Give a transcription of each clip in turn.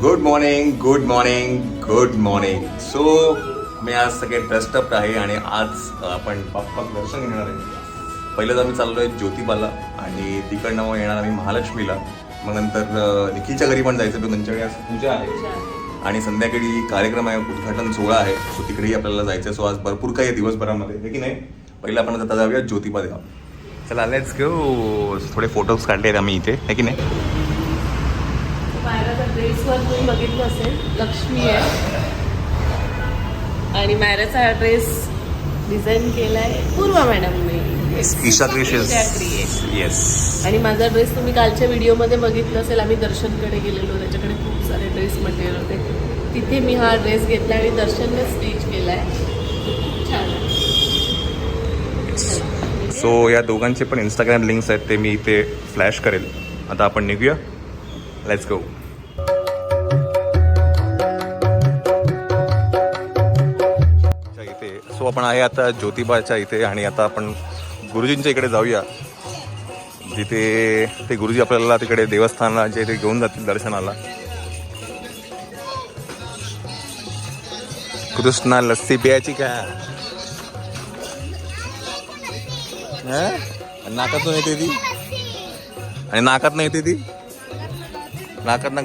Good morning good morning good morning. So मी आज सगळे ड्रेस्टअप आहे आणि आज आपण बाप्पाचं दर्शन घेणार आहे. पहिलं तर आम्ही चाललो आहे ज्योतिबाला आणि तिकडनं मग येणार आम्ही महालक्ष्मीला. मग नंतर निखिलच्या घरी पण जायचं, त्यांच्याकडे आज पूजा आहे आणि संध्याकाळी कार्यक्रम आहे, उद्घाटन सोहळा आहे. सो तिकडेही आपल्याला जायचं. सो आज भरपूर काही आहे दिवसभरामध्ये, हे की नाही. पहिलं आपण आता जाऊया ज्योतिबा देवा. चला लेट्स गो. थोडे फोटोज काढले आहेत आम्ही इथे, हे की नाही. मायराचा ड्रेसवर तुम्ही बघितलं असेल, लक्ष्मी आहे आणि मायराचा हा ड्रेस डिझाईन केलाय पूर्वा मॅडमने. ईशा क्रिएशन्स. येस. आणि माझा ड्रेस तुम्ही कालच्या व्हिडिओमध्ये बघितलं असेल. आम्ही दर्शनकडे गेलेलो, त्याच्याकडे खूप सारे ड्रेस मटेरियल होते. तिथे मी हा ड्रेस घेतला आणि दर्शनने स्टिच केलाय. खूप छान आहे. सो या दोघांचे पण इंस्टाग्राम लिंक्स आहेत, ते मी इथे फ्लॅश करेल. आता आपण निघूया. Let's go. इथे सो आपण आहे आता ज्योतिबाच्या इथे आणि आता आपण गुरुजींच्या इकडे जाऊया, जिथे ते गुरुजी आपल्याला तिकडे देवस्थानाला जे ते घेऊन जातील दर्शनाला. कृष्णा लस्सी प्यायची का? नाकातून येते ती आणि नाकात नाही येते ती. नाकात ना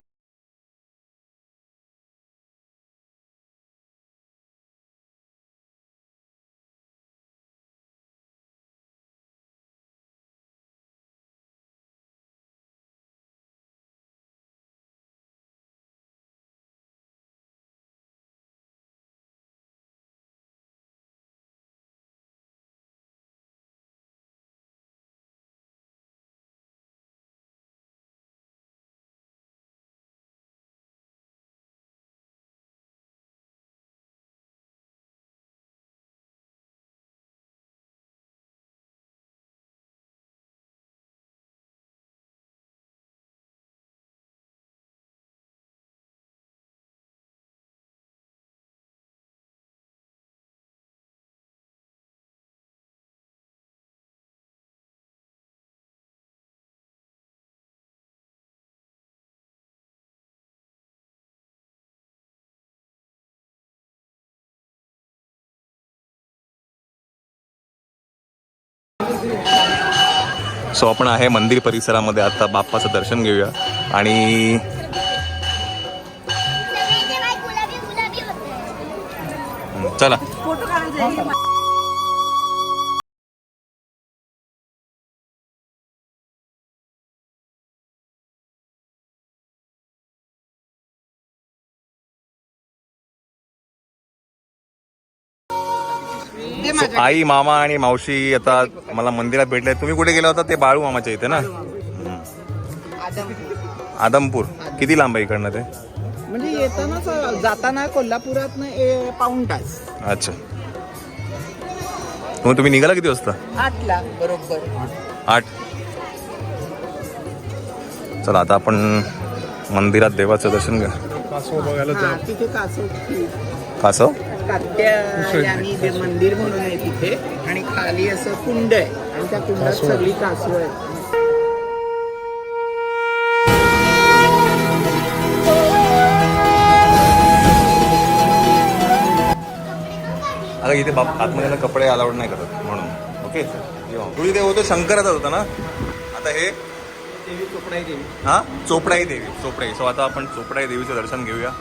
सो आपण आहे मंदिर परिसरामध्ये. आता बाप्पाचं दर्शन घेऊया आणि चला. आई, मामा आणि मावशी आता मला मंदिरात भेटले. तुम्ही कुठे गेला होता? ते बाळू मामाच्या इथे ना, आदमपूर. किती लांब आहे इकडनं ते? म्हणजे येताना जाताना कोल्हापुरात पाऊण तास. अच्छा. मग तुम्ही निघाला किती वाजता? 8ला बरोबर. 8. चला आता आपण मंदिरात देवाचं दर्शन घ्या. तिथे कासव कासव कात्या मंदिर म्हणून आहे तिथे, आणि खाली असं कुंड आहे आणि त्या कुंडात सगळी कासव आहेत. अगं इथे आतमध्ये कपडे अलाउड नाही करत म्हणून. ओके. तुझी ते होतं शंकराचा होता ना, आता हे देवी चोपडाई देवी. हा, चोपडाई देवी. चोपडाई. सो आता आपण चोपडाई देवीचं दर्शन घेऊया.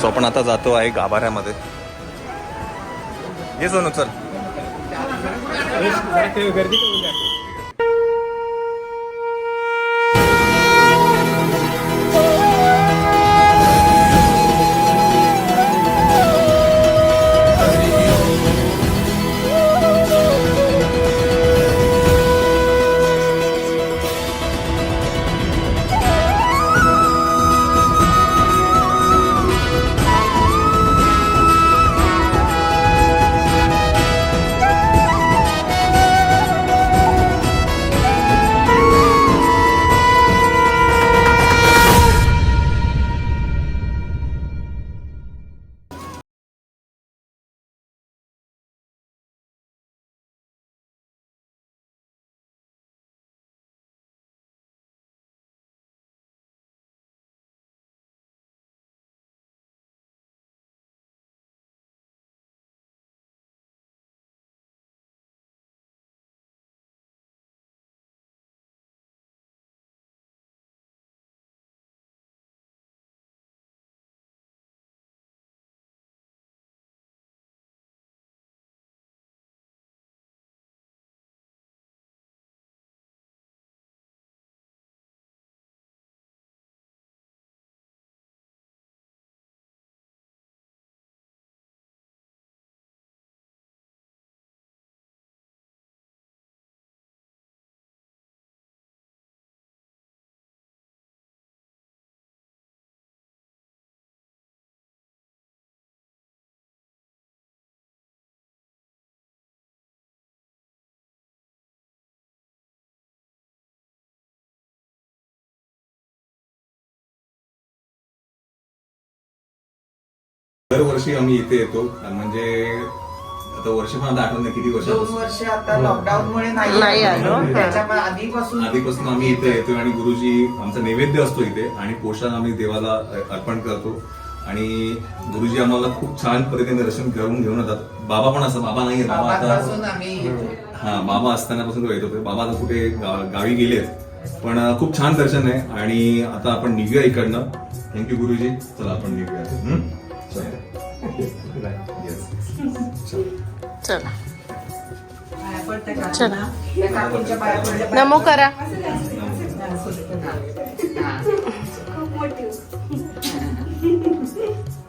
सो आपण आता जातो आहे गाभाऱ्यामध्ये. ये सोनू चल. गर्दी. दरवर्षी आम्ही इथे येतो म्हणजे आता वर्ष पण आता आठवण नाही किती 2 वर्षापासून वर्ष आता लॉकडाऊन मुळे नाही आलो. त्याच्या आधीपासून आम्ही इथे येतो आणि गुरुजी आमचा नैवेद्य असतो इथे आणि पोषण आम्ही देवाला अर्पण करतो आणि गुरुजी आम्हाला खूप छान पद्धतीने दर्शन करून घेऊन येतात. बाबा पण असं बाबा नाहीये बाबा बाबापासून आता आम्ही येतो. हा बाबा असतानापासून तो येत होते. बाबा आता कुठे गावी गेलेत पण खूप छान दर्शन आहे आणि आता आपण निघूया इकडनं. थँक्यू गुरुजी. चला आपण निघूया. चला पाया पडते का? चला. त्या काकूंच्या पाया पडल्या. नमो करा.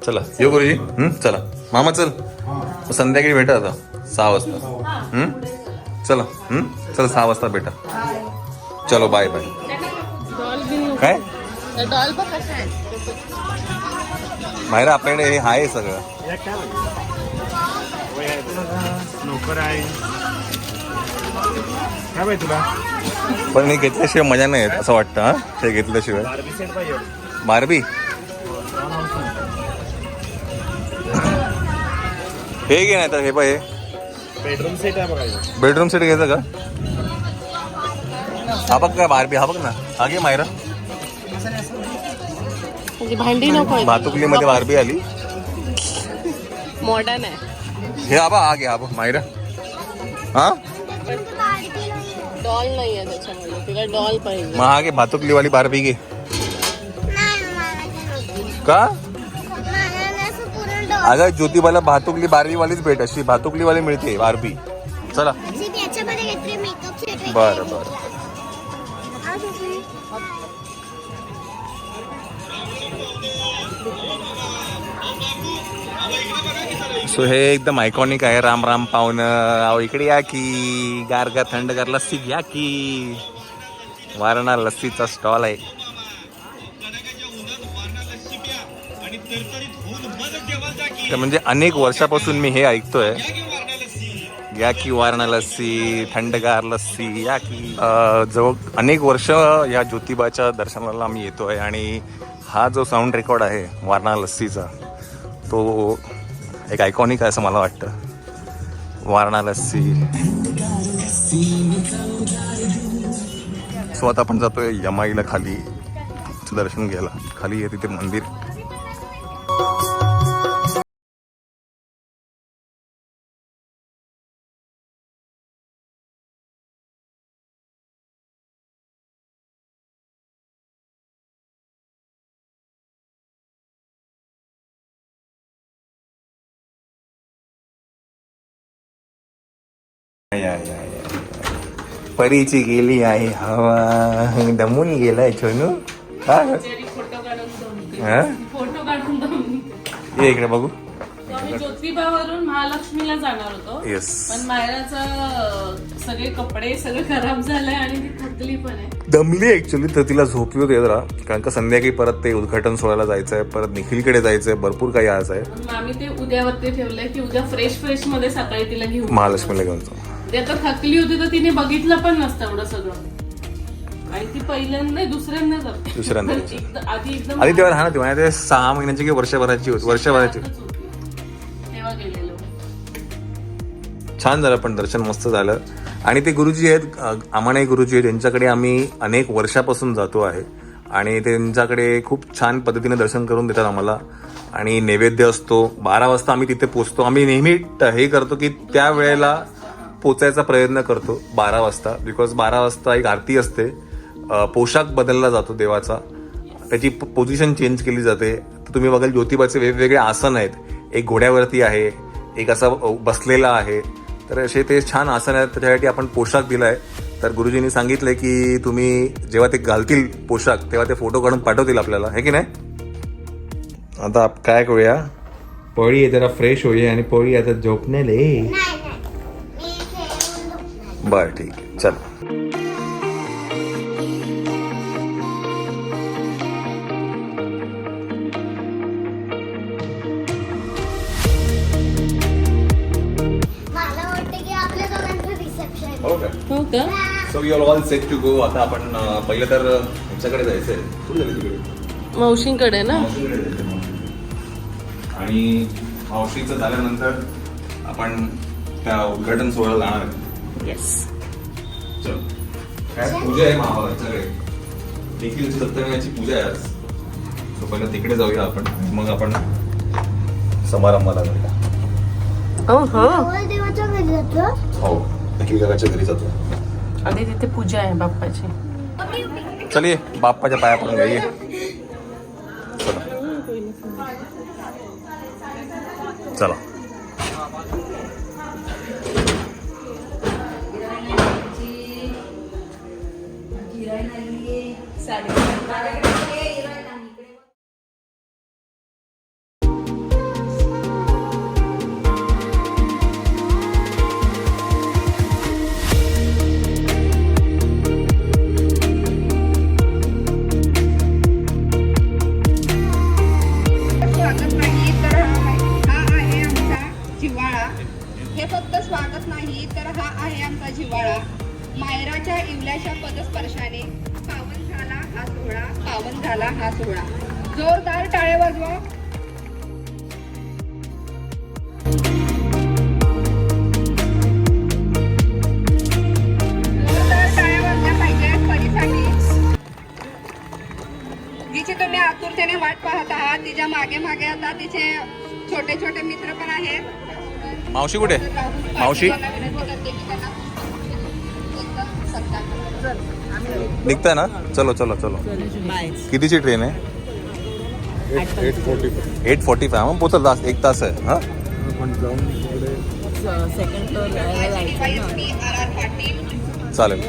चला येऊ गुरुजी. चला मामा चल संध्याकाळी भेटा आता 6 वाजता. चला चला 6 वाजता भेटा. चलो बाय बाय. काय डॉल बघ कसा आहे. मायरा आपल्याकडे हे आहे सगळं. नोकर आहे काय माहिती तुला पण हे घेतल्याशिवाय मजा नाही येत असं वाटतं. हा हे घेतल्याशिवाय बार्बी सेट पाहिजे बार्बी हे घे नाही तर हे बघ हे बेडरूम सेट आहे बघायचं. बेडरूम सेट घ्यायचं का. हा बघ काय बार्बी हा बघ ना. हा घे मायरा. म्हणजे भांडी नको. भातुकलीमध्ये बार्बी आली. मॉडर्न आहे. हे हा बघ हा घे हा बघ मायरा. हा डॉल नाही आहे त्याच्यामध्ये. तिला डॉल पाहिजे. मग हा घे भातुकलीवाली बार्बी घे. का अगं ज्योतिबाला भातुकली बार्बीवालीच भेट अशी भातुकलीवाली मिळते बार्बी. चला बरं बरं. सो हे एकदम आयकॉनिक आहे. राम राम पाहुणं अहो इकडे या की गारगार थंडगार लस्सी घ्या की. वारणा लस्सीचा स्टॉल आहे. तर म्हणजे अनेक वर्षापासून मी हे ऐकतोय. या की वारणा लस्सी थंडगार लस्सी या की. जवळ अनेक वर्ष या ज्योतिबाच्या दर्शनाला आम्ही येतोय आणि हा जो साऊंड रेकॉर्ड आहे वारणा लस्सीचा तो एक आयकॉनिक आहे असं मला वाटतं. वारणा लस्सी. सो आता आपण जातोय यमाईला खाली दर्शन घ्यायला. खाली आहे तिथे मंदिर. परीची गेली आहे हवा दमून गेलाय छोनू. फोटो काढून जाऊन. ये इकडे बघू. आम्ही ज्योतिबावरून महालक्ष्मीला जाणार होतो. येस पण मायराचं सगळे कपडे सगळं खराब झालंय आणि ती थकली पण आहे. दमली ऍक्च्युली. तर तिला झोपली होती जरा कारण का संध्याकाळी परत ते उद्घाटन सोहळ्याला जायचंय. परत निखिलकडे जायचंय. भरपूर काही आज आहे. मग आम्ही ते उद्यावरती ठेवलंय की उद्या फ्रेश मध्ये सकाळी तिला घेऊ. महालक्ष्मीला घेऊन जाऊ. ती आता थकली होती तर तिने बघितलं पण नसतं एवढं सगळं. आणि ती पहिल्यांदा दुसऱ्यांदा जाते. दुसऱ्यांदा आधी एकदम आधी तेव्हा हा ना तेव्हा ते 6 महिन्याची किंवा वर्षभराची होती. वर्षभराची तेव्हा गेलेलो. छान झालं पण दर्शन मस्त झालं. आणि ते गुरुजी आहेत अमानाई गुरुजी आहेत त्यांच्याकडे आम्ही अनेक वर्षापासून जातो आहे आणि त्यांच्याकडे खूप छान पद्धतीने दर्शन करून देतात आम्हाला. आणि नैवेद्य असतो. 12 वाजता आम्ही तिथे पोचतो. आम्ही नेहमी हे करतो की त्या वेळेला पोचायचा प्रयत्न करतो 12 वाजता. बिकॉज 12 वाजता एक आरती असते. पोशाख बदलला जातो देवाचा. त्याची पोझिशन चेंज केली जाते. तर तुम्ही बघाल ज्योतिबाचे वेगवेगळे आसन आहेत. एक घोड्यावरती आहे. एक असा बसलेला आहे. तर असे ते छान आसन आहेत. त्याच्यासाठी आपण पोशाख दिलाय. तर गुरुजींनी सांगितलंय की तुम्ही जेव्हा ते घालतील पोशाख तेव्हा ते फोटो काढून पाठवतील आपल्याला. हे की नाही. आता काय करूया पळी जरा फ्रेश होऊया आणि पळी आता झोपणे. बर ठीक आहे चल. हो का. So we are all set to go. आता आपण पहिलं तर ह्याच्याकडे जायचंय. कुठे झालं तिकडे मावशींकडे ना. आणि मावशीचं झाल्यानंतर आपण त्या उद्घाटन सोहळ्याला जाणार आहे. येस. चल काय पूजा आहे महाभारताकडे देखील सप्तमीची पूजा आहे आज. So, पहिलं तिकडे जाऊया आपण आणि मग आपण समारंभाला जाऊया. देवाच्या घरी जातो. हो देखील काकाच्या घरी जातो. आधी तिथे पूजा आहे बाप्पाची. चलिए बाप्पाच्या पाया पडून घ्या. चला चला. स्वागत नाही तर हा आहे आमचा जिव्हाळा. हे फक्त स्वागत नाही तर हा आहे आमचा जिव्हाळा. मायराच्या इवल्याच्या पदस्पर्शाने पावन झाला हा सोहळा, पावन झाला हा सोहळा. जोरदार टाळ्या वाजवा. जोरदार टाळ्या वाजल्या पाहिजेत परीसाठी. जिची तुम्ही आतुरतेने वाट पाहत आहात, तिच्या मागे मागे आता तिचे छोटे छोटे मित्र पण आहेत. मावशी कुठे? मावशी निघताय ना? चलो चलो चलो. कितीची ट्रेन आहे? 8:45. मग पोचत 1 तास आहे. हा सेकंड फ्लोअर चालेल.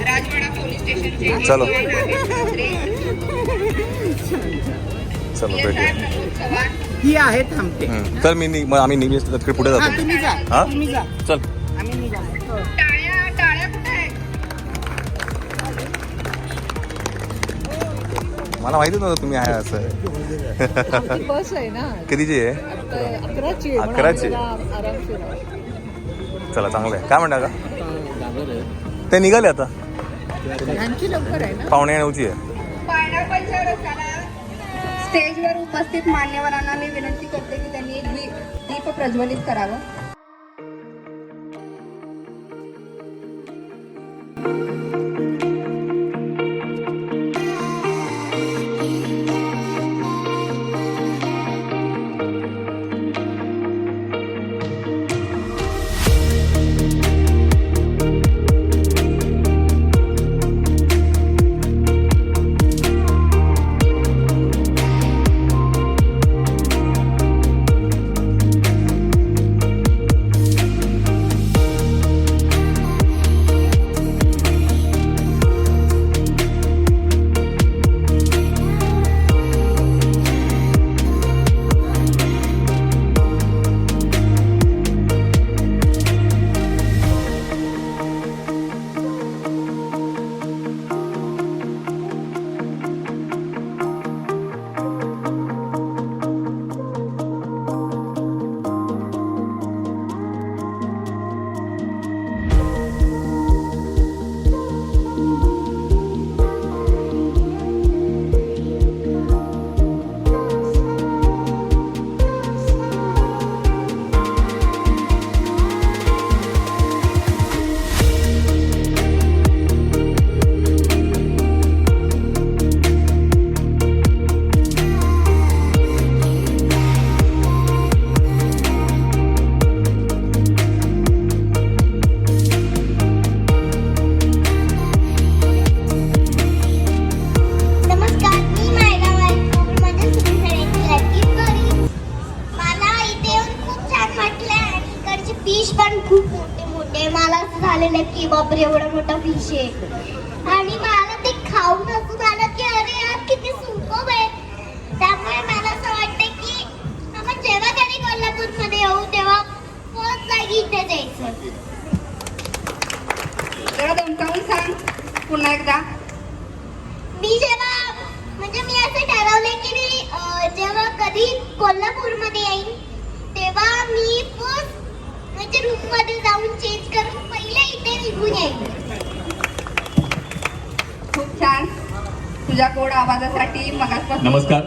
राजवाडा पोलीस स्टेशनचे चलो. चलो चलो भेटूया. ही आहे थांबते. चल मग आम्ही निघू तिकडे पुढे हा जातो. तुम्ही जा. हा तुम्ही जा. चल. आम्ही निघा. टाळ्या टाळ्या कुठे आहेत? मला माहिती नव्हतं तुम्ही आहे असं. बस आहे ना. कितीची आहे? 11ची. 11ची. आरामशीर. चला चांगलं आहे. काय म्हणता का ते निघाले आता? यांची लवकर आहे ना. 8:45 आहे. पायनापलच्या रसाला स्टेजवर उपस्थित मान्यवरांना मी विनंती करते की त्यांनी एक दीप प्रज्वलित करावं. झालेलं की बापरे एवढा मोठा फिश आहे आणि मला ते खाऊन असं झालं की अरे यार किती सुंदर आहे. त्यामुळे मला असं वाटतं की आपण जेव्हा कधी कोल्हापूरमध्ये येऊ तेव्हा फर्स्ट जागी इथे जायचं. जरा दमकावून सांग पुन्हा एकदा. मी जेव्हा म्हणजे मी असं ठरवलंय की मी जेव्हा कधी कोल्हापूरमध्ये येईन तेव्हा मी फर्स्ट म्हणजे रूम मध्ये जाऊन चेंज करून पहिले इथे निघून येईन. खूप छान. तुझ्या गोड आवाजासाठी मगासपासून नमस्कार.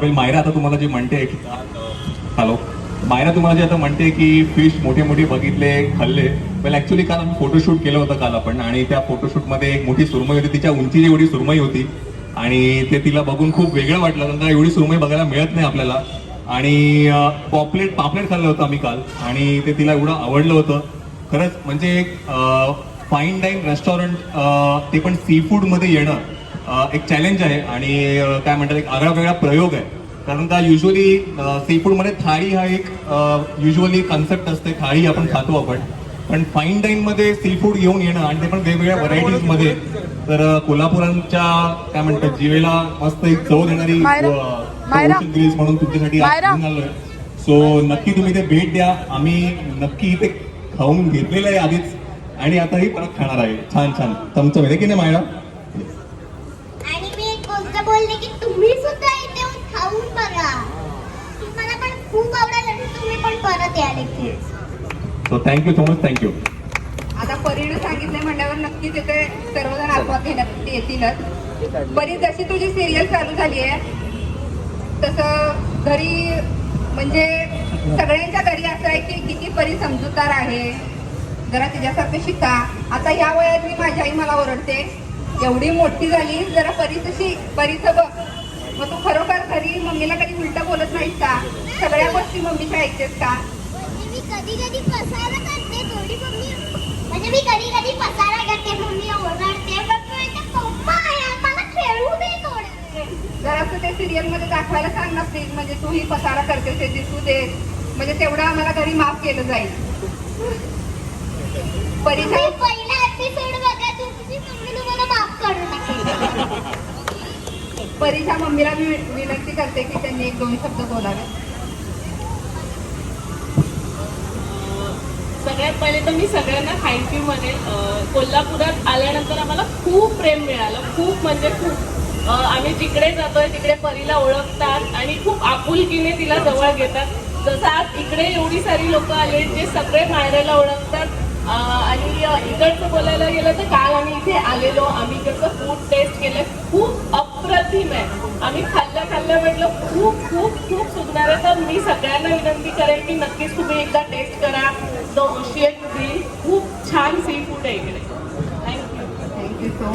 वेल मायरा आता तुम्हाला जे म्हणते की हॅलो मायरा तुम्हाला जे आता म्हणते की फिश मोठे मोठे बघितले खाल्ले. वेल ऍक्च्युली काल आम्ही फोटोशूट केलं होतं काल आपण आणि त्या फोटोशूटमध्ये एक मोठी सुरमई होती. तिच्या उंचीची एवढी सुरमई होती आणि ते तिला बघून खूप वेगळं वाटलं कारण का एवढी सुरमई बघायला मिळत नाही आपल्याला. आणि पापलेट खाल्लं होतं आम्ही काल आणि ते तिला एवढं आवडलं होतं. खरंच म्हणजे फाईन डाईन रेस्टॉरंट ते पण सी फूडमध्ये येणं एक चॅलेंज आहे आणि काय म्हणतात एक आगळा वेगळा प्रयोग आहे. कारण का युजली सी फूडमध्ये थाळी हा एक युजली कन्सेप्ट असते. थाळी आपण खातो आपण पण फाईन डाईनमध्ये सी फूड घेऊन येणं आणि ते पण वेगवेगळ्या व्हरायटीजमध्ये तर कोल्हापुरांच्या काय म्हणतात जीवेला मस्त एक चव देणारी ग्रिल्स म्हणून तुमच्यासाठी घेऊन आलोय. सो नक्की तुम्ही ते भेट द्या. आम्ही नक्की इथे खाऊन घेतलेलं आहे आधीच आणि आताही परत खाणार आहे. छान छान चमचम आहे की नाही मायरा? आणि मी एक गोष्ट बोलले की तुम्ही सुद्धा इथे येऊन खाऊन बघा. मला पण खूप आवडेल आणि तुम्ही पण परत याल इथे. So thank you so much. Thank you. आता परीने सांगितले म्हणल्यावर नक्कीच तिथे सर्वजण आस्वाद घेण्यात येतीलच. परी जशी तुझी सिरियल चालू झाली आहे तसं घरी म्हणजे सगळ्यांच्या घरी असं आहे की किती परी समजूतदार आहे, जरा तिच्यासारखं शिका. आता या वयात मी माझी आई मला ओरडते एवढी मोठी झाली जरा परीचं बघ. मग तू खरोखर घरी मम्मीला कधी उलटं बोलत नाहीस का? सगळ्या गोष्टी मम्मीच्या ऐकतेस का? मी कधी कधी पसारा करते थोडी मम्मी, म्हणजे मी कधी कधी पसारा करते मम्मी ओरडते पण तू इथे पप्पा आहे मला खेळू दे थोडं. जरासं ते सिरियल मध्ये दाखवायला सांग ना प्लीज. म्हणजे तू ही पसारा करतेस हे दिसू दे म्हणजे तेवढं आम्हाला घरी माफ केलं जाईल. परीक्षा तुम्ही पहिला एपिसोड बघा तुमची मम्मी तुम्हाला माफ करू नका. परीच्या मम्मीला मी विनंती करते की त्यांनी 1-2 शब्द बोलावे. सगळ्यात पहिले तर मी सगळ्यांना थँक्यू म्हणेन. कोल्हापुरात आल्यानंतर आम्हाला खूप प्रेम मिळालं. खूप म्हणजे खूप. आम्ही जिकडे जातोय तिकडे परीला ओळखतात आणि खूप आपुलकीने तिला जवळ घेतात. जसं आज इकडे एवढी सारी लोक आले जे सगळे मायराला ओळखतात. आणि इकडचं बोलायला गेलं तर काल आम्ही इथे आलेलो, आम्ही इकडचं फूड टेस्ट केलं, खूप अप्रतिम आहे. आम्ही खाल्लं म्हटलं खूप खूप खूप सुंदर आहे. तर मी सगळ्यांना विनंती करेन की नक्कीच तुम्ही एकदा टेस्ट करा. द ओशियन ग्रिल खूप छान सी फूड आहे इकडे. थँक्यू. Thank you so